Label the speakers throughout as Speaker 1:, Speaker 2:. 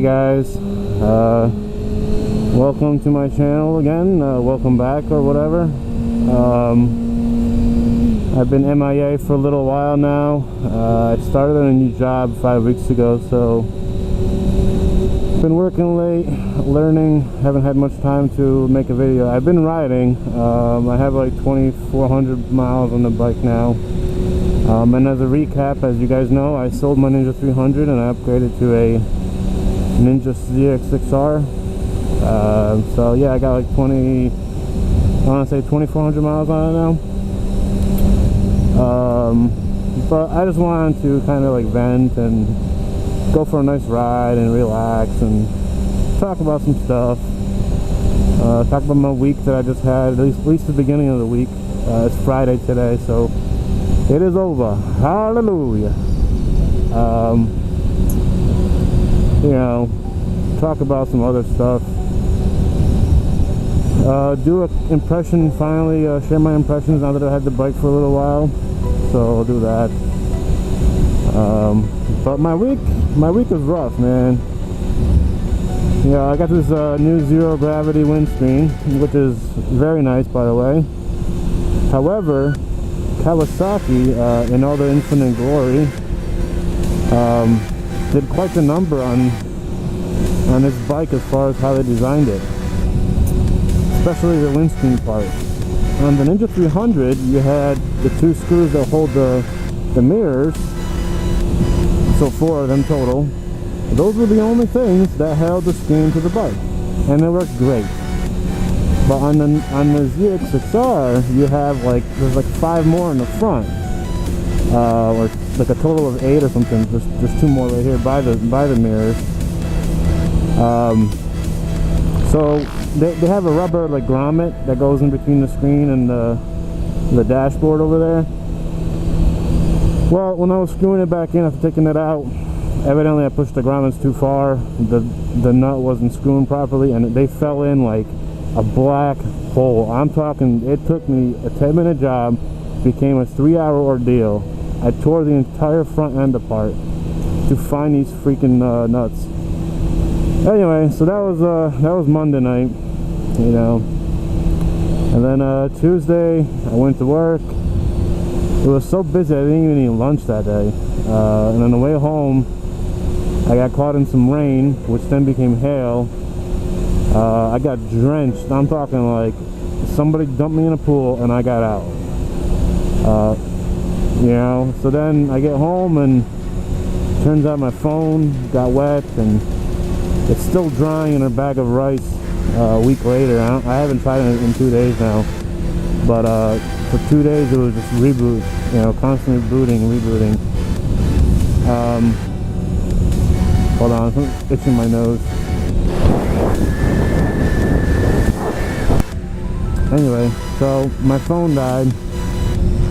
Speaker 1: guys, welcome to my channel again, welcome back or whatever. I've been MIA for a little while now. I started a new job 5 weeks ago, so been working late, learning, haven't had much time to make a video. I've been riding. I have like 2,400 miles on the bike now. And as a recap, as you guys know, I sold my Ninja 300 and I upgraded to a Ninja ZX6R. So yeah, I got like 2,400 miles on it now. But I just wanted to kind of like vent and go for a nice ride and relax and talk about some stuff. Talk about my week that I just had, at least the beginning of the week. It's Friday today, so it is over. Hallelujah. You know, talk about some other stuff. Do an impression finally, share my impressions now that I had the bike for a little while. So I'll do that. But my week was rough, man. Yeah, I got this new zero gravity windscreen, which is very nice, by the way. However, Kawasaki, in all their infinite glory, did quite the number on this bike as far as how they designed it, especially the windscreen part. On the Ninja 300, you had the two screws that hold the mirrors, so 4 of them total. Those were the only things that held the screen to the bike, and they worked great. But on the ZX6R, you have there's like 5 more in the front, or like a total of 8 or something. There's 2 more right here by the mirrors. So they have a rubber like grommet that goes in between the screen and the dashboard over there. Well, when I was screwing it back in after taking it out, evidently I pushed the grommets too far. The nut wasn't screwing properly, and they fell in like a black hole. I'm talking, it took me a 10-minute job, became a 3-hour ordeal. I tore the entire front end apart to find these freaking nuts. Anyway, so that was Monday night, you know. And then Tuesday I went to work. It was so busy I didn't even eat lunch that day. And on the way home, I got caught in some rain, which then became hail. I got drenched. I'm talking like somebody dumped me in a pool and I got out. You know, so then I get home and turns out my phone got wet and it's still drying in a bag of rice a week later. I haven't tried it in 2 days now, but for 2 days it was just reboot, you know, constantly booting and rebooting. Hold on, I'm itching my nose. Anyway, so my phone died,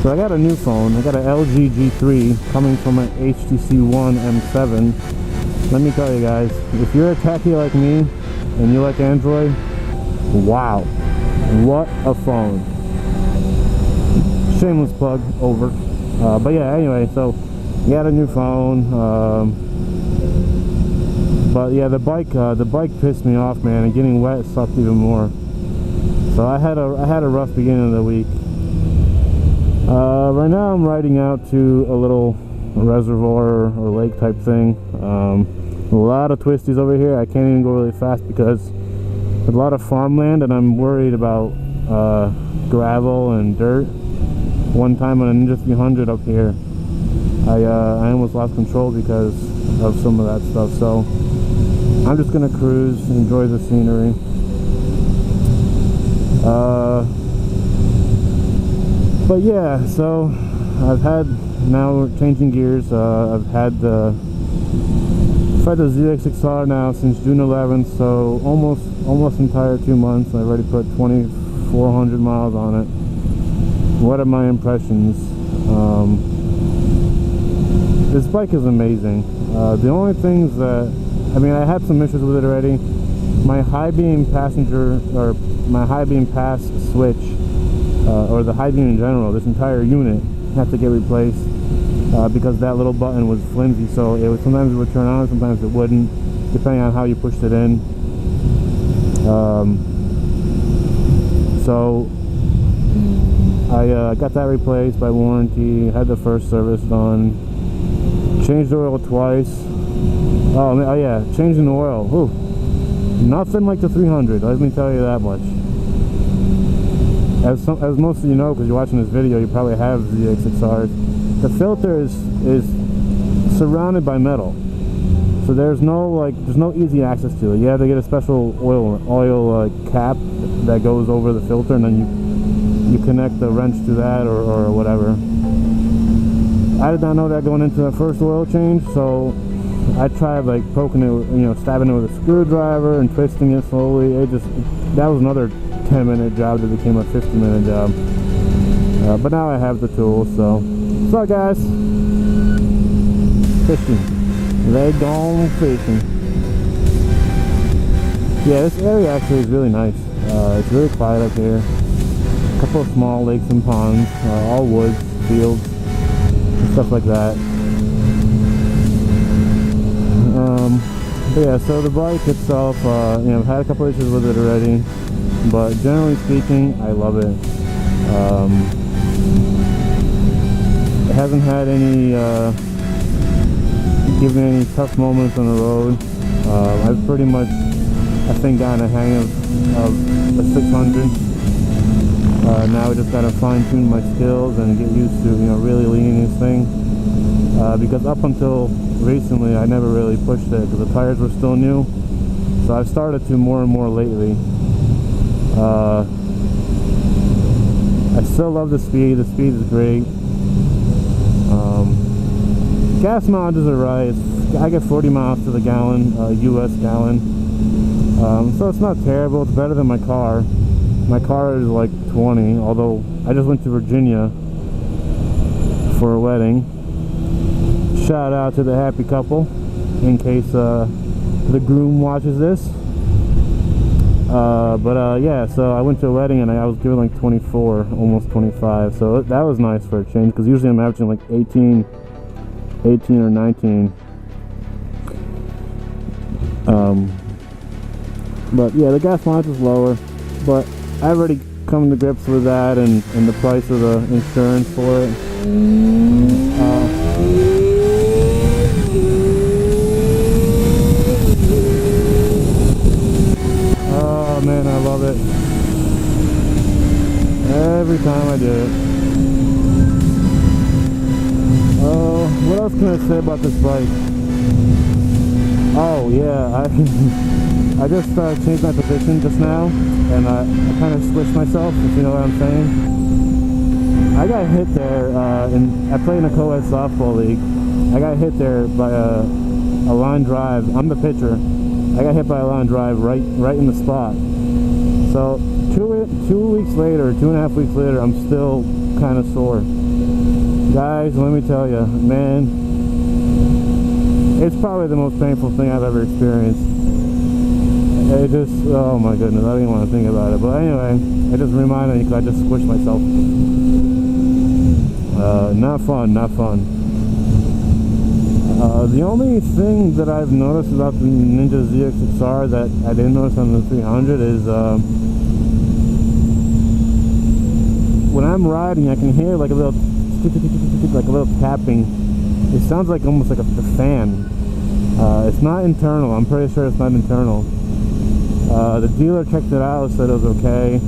Speaker 1: so I got a new phone. I got an LG G3 coming from an HTC One M7. Let me tell you guys, if you're a techie like me and you like Android, wow, what a phone. Shameless plug, over. But yeah, anyway, so got a new phone. But yeah, the bike pissed me off, man, and getting wet sucked even more. So I had a rough beginning of the week. Right now I'm riding out to a little reservoir or lake type thing. A lot of twisties over here. I can't even go really fast because there's a lot of farmland and I'm worried about gravel and dirt. One time on a Ninja 300 up here, I almost lost control because of some of that stuff. So I'm just gonna cruise, enjoy the scenery. But yeah, so I've had, now we're changing gears, I've had the ZX6R now since June 11th, so almost entire 2 months. I've already put 2,400 miles on it. What are my impressions? This bike is amazing. The only things that, I mean, I had some issues with it already. My high beam passenger, or my high beam pass switch, or the high beam in general, this entire unit had to get replaced because that little button was flimsy. So it would, sometimes it would turn on, sometimes it wouldn't. depending on how you pushed it in. So I got that replaced by warranty, had the first service done, changed the oil twice. Oh yeah, changing the oil. Ooh, nothing like the 300, let me tell you that much. As most of you know, because you're watching this video, you probably have ZX6Rs. The filter is surrounded by metal, so there's no easy access to it. You have to get a special oil cap that goes over the filter, and then you connect the wrench to that or whatever. I did not know that going into the first oil change, so I tried like poking it, stabbing it with a screwdriver and twisting it slowly. That was another 10-minute job that became a 50-minute job. But now I have the tools, so what's up, guys? Fishing. They gone fishing. Yeah, this area actually is really nice. It's really quiet up here. A couple of small lakes and ponds, all woods, fields, and stuff like that. But yeah, so the bike itself, I've had a couple issues with it already, but generally speaking, I love it. It hasn't had any, given me any tough moments on the road. I've pretty much, I think, gotten a hang of the 600. Now I just gotta fine-tune my skills and get used to, really leaning this thing. Because up until recently, I never really pushed it because the tires were still new. So I've started to more and more lately. I still love the speed. The speed is great. Gas mileages are right. I get 40 miles to the gallon, US gallon. So it's not terrible. It's better than my car. My car is like 20, although I just went to Virginia for a wedding. Shout out to the happy couple, in case the groom watches this. Yeah, so I went to a wedding and I was given like 24, almost 25, so that was nice for a change, because usually I'm averaging like 18 or 19. But yeah, the gas mileage is lower, but I've already come to grips with that and the price of the insurance for it. Oh man, I love it. Every time I do it. Oh, what else can I say about this bike? Oh yeah, I just changed my position just now, and I kind of switched myself, if you know what I'm saying. I got hit there, I play in a co-ed softball league. I got hit there by a line drive. I'm the pitcher. I got hit by a line drive right in the spot. So 2 weeks later, 2.5 weeks later, I'm still kind of sore. Guys, let me tell you, man, it's probably the most painful thing I've ever experienced. It just, oh my goodness, I don't even want to think about it. But anyway, it just reminded me because I just squished myself. Not fun, not fun. The only thing that I've noticed about the Ninja ZX6R that I didn't notice on the 300 is when I'm riding, I can hear like a little tapping. It sounds like almost like a fan. It's not internal. I'm pretty sure it's not internal. The dealer checked it out, said it was okay.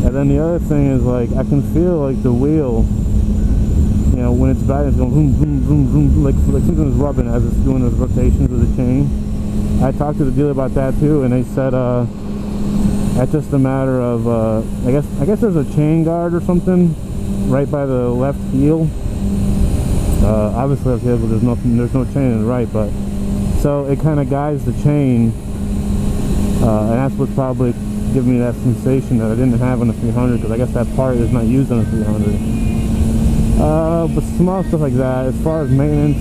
Speaker 1: And then the other thing is, like, I can feel like the wheel, when it's riding, it's going vroom, vroom, vroom, vroom, like something's rubbing as it's doing those rotations of the chain. I talked to the dealer about that too, and they said that's just a matter of I guess there's a chain guard or something right by the left heel. Obviously left heel, but there's no chain in the right, but so it kind of guides the chain, and that's what's probably giving me that sensation that I didn't have on the 300, because I guess that part is not used on the 300. But small stuff like that. As far as maintenance,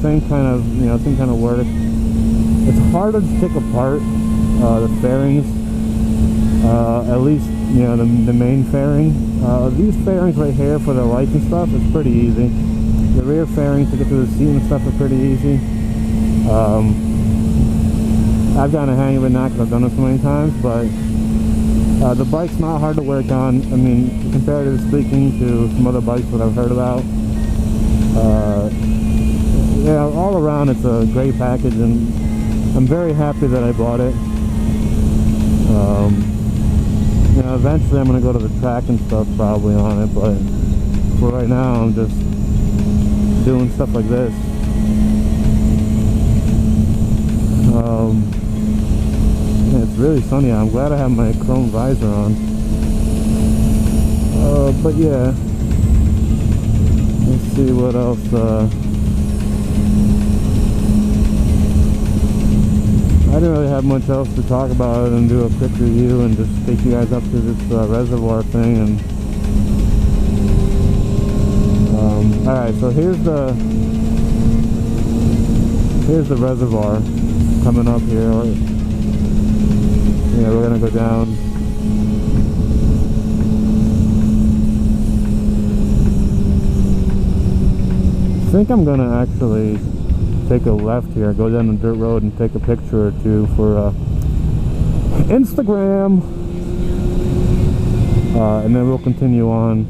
Speaker 1: same kind of work. It's harder to take apart the fairings, at least the main fairing. These fairings right here for the lights and stuff is pretty easy. The rear fairings to get to the seat and stuff are pretty easy. I've gotten a hang of it now because I've done it so many times, but the bike's not hard to work on. I mean, comparatively speaking to some other bikes that I've heard about, yeah, all around it's a great package, and I'm very happy that I bought it. You know, eventually I'm gonna go to the track and stuff probably on it, but for right now I'm just doing stuff like this. Yeah, it's really sunny. I'm glad I have my chrome visor on. But yeah, let's see what else. I didn't really have much else to talk about other than do a quick review and just take you guys up to this reservoir thing. And alright, so here's the reservoir coming up here. Yeah, we're gonna go down. I think I'm gonna actually take a left here, go down the dirt road and take a picture or two for Instagram, and then we'll continue on.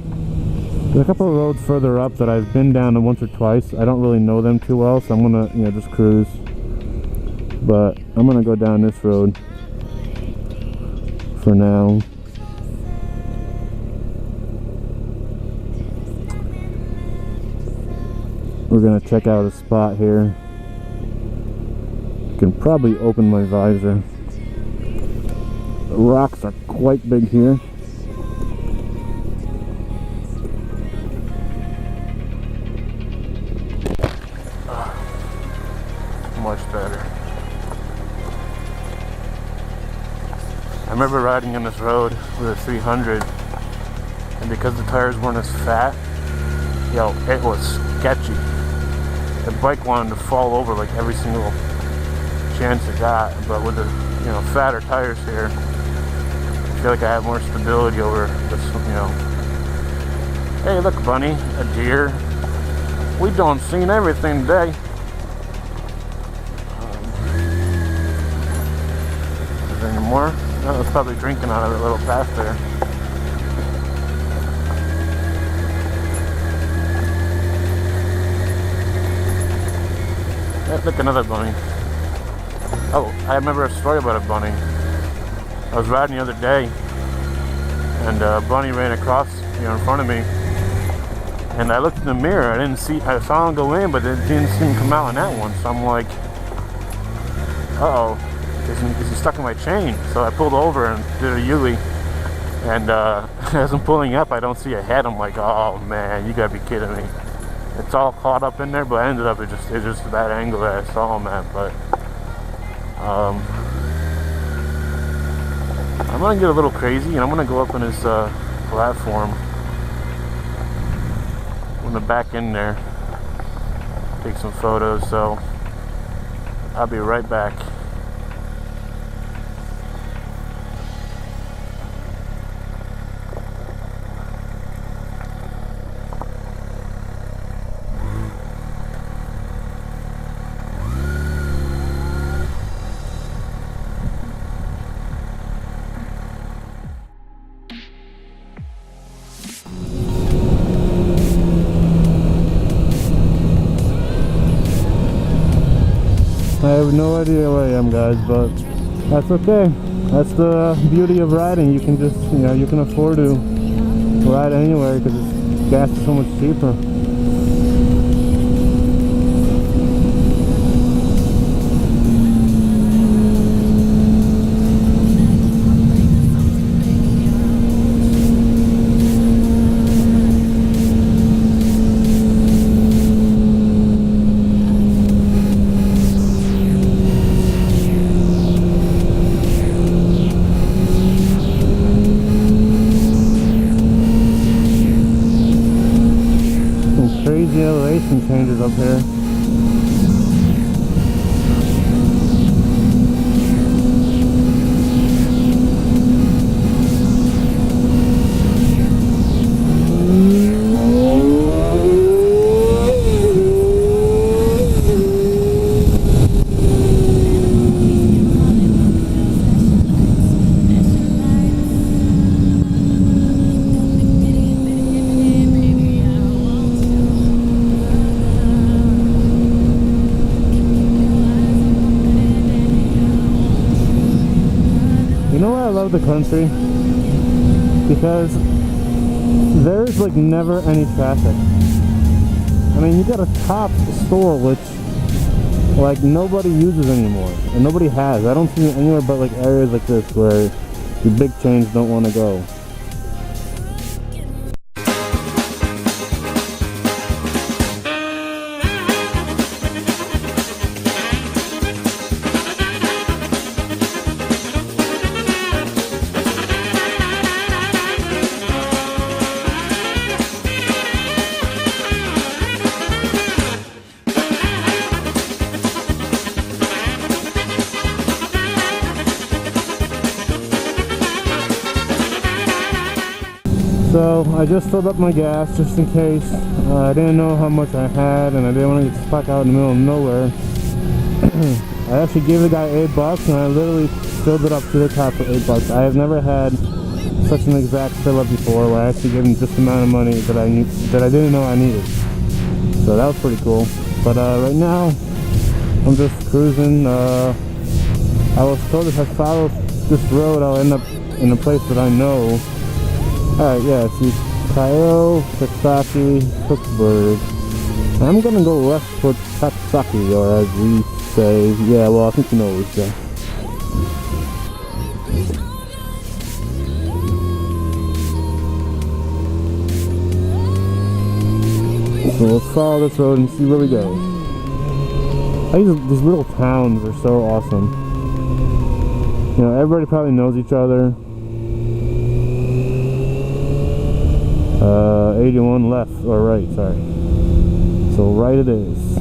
Speaker 1: There's a couple of roads further up that I've been down once or twice. I don't really know them too well, so I'm gonna, you know, just cruise. But I'm gonna go down this road for now. We're gonna check out a spot here. Can probably open my visor. The rocks are quite big here. Much better. I remember riding on this road with a 300, and because the tires weren't as fat, yo, it was sketchy. The bike wanted to fall over like every single chance it got, but with the, you know, fatter tires here, I feel like I have more stability over this, you know. Hey, look, bunny, a deer. We done seen everything today. Is there any more? No, I was probably drinking out of the little path there. Hey, look, another bunny. Oh, I remember a story about a bunny. I was riding the other day, and a bunny ran across, you know, in front of me. And I looked in the mirror. I saw him go in, but it didn't see him come out on that one. So I'm like, uh-oh, is he stuck in my chain? So I pulled over and did a U-ey. And as I'm pulling up, I don't see a head. I'm like, oh man, you gotta be kidding me. It's all caught up in there, but I ended up, it's just that angle that I saw him at. But I'm gonna get a little crazy, and I'm gonna go up on this platform. I'm gonna back in there, take some photos, so I'll be right back. I have no idea where I am, guys, but that's okay. That's the beauty of riding. You can just, you know, you can afford to ride anywhere because gas is so much cheaper. Crazy elevation changes up here. love the country, because there's like never any traffic. I mean, you got a Tops store which like nobody uses anymore, and nobody has. I don't see it anywhere but like areas like this where the big chains don't want to go. So I just filled up my gas just in case. I didn't know how much I had, and I didn't want to get stuck out in the middle of nowhere. I actually gave the guy $8, and I literally filled it up to the top for $8. I have never had such an exact fill up before, where I actually gave him just the amount of money that I didn't know I needed. So that was pretty cool. But right now I'm just cruising. I was told if I follow this road, I'll end up in a place that I know. Alright, yeah, see, Kawasaki, Pittsburgh. I'm gonna go left towards Kawasaki, or as we say, yeah, well, I think you know what we say. So let's follow this road and see where we go. These little towns are so awesome. You know, everybody probably knows each other. 81 left, or right, sorry. So right it is.